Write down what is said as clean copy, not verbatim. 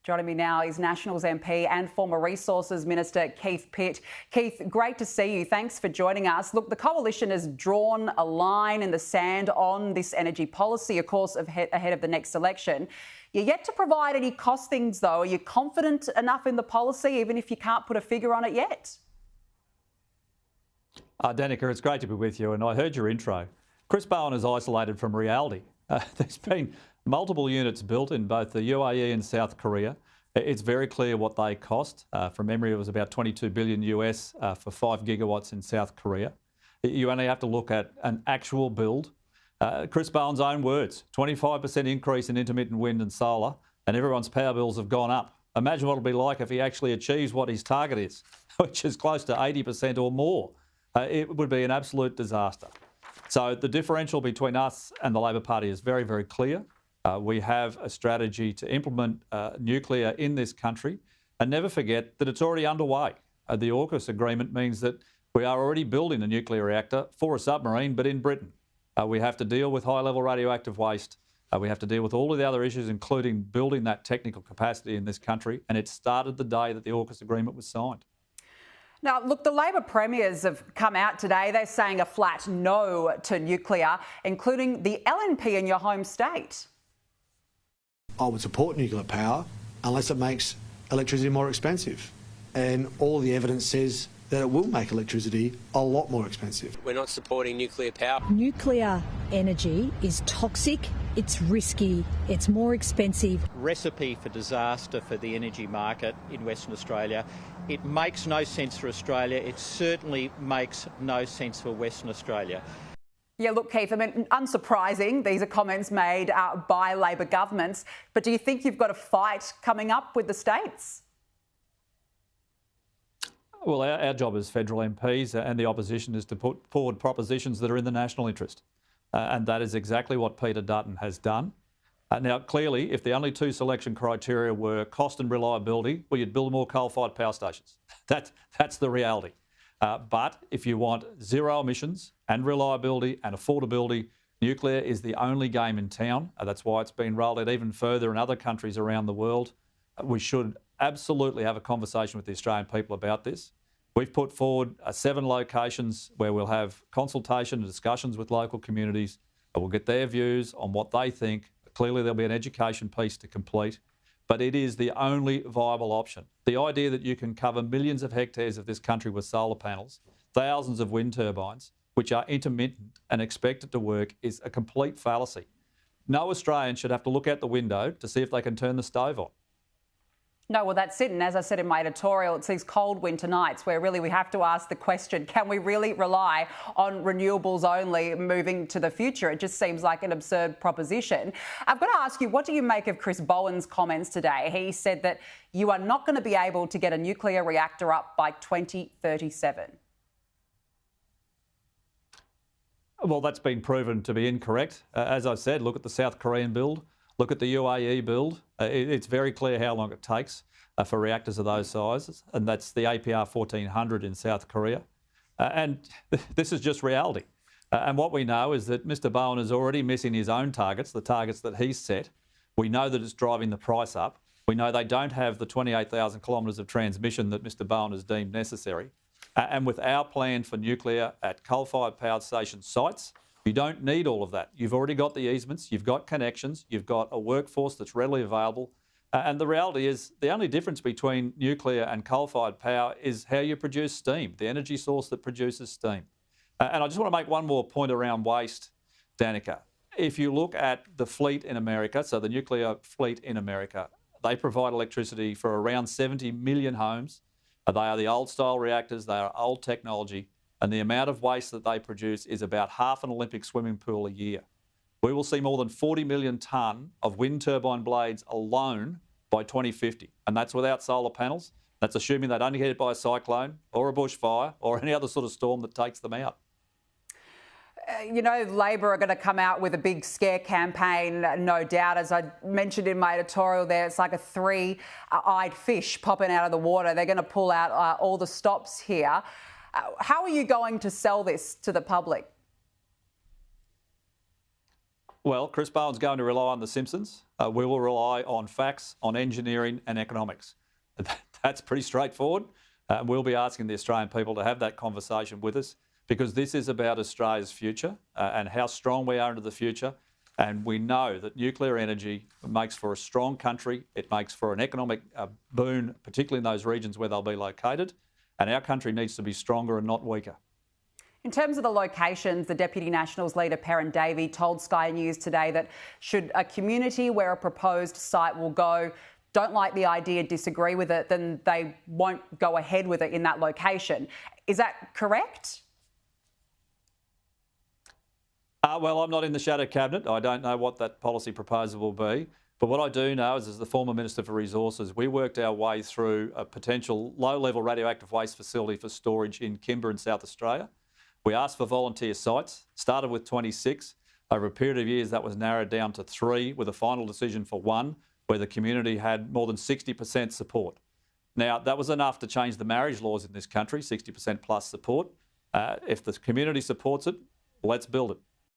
Joining me now is Nationals MP and former Resources Minister Keith Pitt. Keith, great to see you. Thanks for joining us. Look, the Coalition has drawn a line in the sand on this energy policy, of course, ahead of the next election. You're yet to provide any costings, though. Are you confident enough in the policy, even if you can't put a figure on it yet? Danica, it's great to be with you. And I heard your intro. Chris Bowen is isolated from reality. There's been multiple units built in both the UAE and South Korea. It's very clear what they cost. From memory, it was about $22 billion US for 5 gigawatts in South Korea. You only have to look at an actual build. Chris Bowen's own words, 25% increase in intermittent wind and solar, and everyone's power bills have gone up. Imagine what it'll be like if he actually achieves what his target is, which is close to 80% or more. It would be an absolute disaster. So the differential between us and the Labor Party is very, very clear. We have a strategy to implement nuclear in this country, and never forget that it's already underway. The AUKUS agreement means that we are already building a nuclear reactor for a submarine, but in Britain. We have to deal with high-level radioactive waste. We have to deal with all of the other issues, including building that technical capacity in this country, and it started the day that the AUKUS agreement was signed. Now, look, the Labor premiers have come out today. They're saying a flat no to nuclear, including the LNP in your home state. I would support nuclear power unless it makes electricity more expensive. And all the evidence says that it will make electricity a lot more expensive. We're not supporting nuclear power. Nuclear energy is toxic, it's risky, it's more expensive. Recipe for disaster for the energy market in Western Australia. It makes no sense for Australia. It certainly makes no sense for Western Australia. Yeah, look, Keith, I mean, unsurprising, these are comments made by Labor governments, but do you think you've got a fight coming up with the states? Well, our job as federal MPs and the opposition is to put forward propositions that are in the national interest. And that is exactly what Peter Dutton has done. Now, clearly, if the only two selection criteria were cost and reliability, well, you'd build more coal-fired power stations. That's the reality. But if you want zero emissions and reliability and affordability, nuclear is the only game in town. That's why it's been rolled out even further in other countries around the world. We should absolutely have a conversation with the Australian people about this. We've put forward 7 locations where we'll have consultation and discussions with local communities. We'll get their views on what they think. Clearly, there'll be an education piece to complete, but it is the only viable option. The idea that you can cover millions of hectares of this country with solar panels, thousands of wind turbines, which are intermittent and expected to work, is a complete fallacy. No Australian should have to look out the window to see if they can turn the stove on. No, well, that's it. And as I said in my editorial, it's these cold winter nights where really we have to ask the question, can we really rely on renewables only moving to the future? It just seems like an absurd proposition. I've got to ask you, what do you make of Chris Bowen's comments today? He said that you are not going to be able to get a nuclear reactor up by 2037. Well, that's been proven to be incorrect. As I said, look at the South Korean build. Look at the UAE build. It's very clear how long it takes for reactors of those sizes, and that's the APR 1400 in South Korea. And this is just reality. And what we know is that Mr Bowen is already missing his own targets, the targets that he's set. We know that it's driving the price up. We know they don't have the 28,000 kilometres of transmission that Mr Bowen has deemed necessary. And with our plan for nuclear at coal-fired power station sites, you don't need all of that. You've already got the easements, you've got connections, you've got a workforce that's readily available. And the reality is the only difference between nuclear and coal-fired power is how you produce steam, the energy source that produces steam. And I just want to make one more point around waste, Danica. If you look at the fleet in America, so the nuclear fleet in America, they provide electricity for around 70 million homes. They are the old-style reactors, they are old technology. And the amount of waste that they produce is about half an Olympic swimming pool a year. We will see more than 40 million tonne of wind turbine blades alone by 2050. And that's without solar panels. That's assuming they don't get hit by a cyclone or a bushfire or any other sort of storm that takes them out. You know, Labor are going to come out with a big scare campaign, no doubt. As I mentioned in my editorial there, it's like a three-eyed fish popping out of the water. They're going to pull out all the stops here. How are you going to sell this to the public? Well, Chris Bowen's going to rely on the Simpsons. We will rely on facts, on engineering and economics. That's pretty straightforward. We'll be asking the Australian people to have that conversation with us, because this is about Australia's future and how strong we are into the future. And we know that nuclear energy makes for a strong country. It makes for an economic boon, particularly in those regions where they'll be located. And our country needs to be stronger and not weaker. In terms of the locations, the Deputy Nationals leader, Perrin Davey, told Sky News today that should a community where a proposed site will go don't like the idea, disagree with it, then they won't go ahead with it in that location. Is that correct? Well, I'm not in the shadow cabinet. I don't know what that policy proposal will be. But what I do know is, as the former Minister for Resources, we worked our way through a potential low-level radioactive waste facility for storage in Kimber in South Australia. We asked for volunteer sites, started with 26. Over a period of years, that was narrowed down to 3, with a final decision for 1, where the community had more than 60% support. Now, that was enough to change the marriage laws in this country, 60% plus support. If the community supports it, let's build it.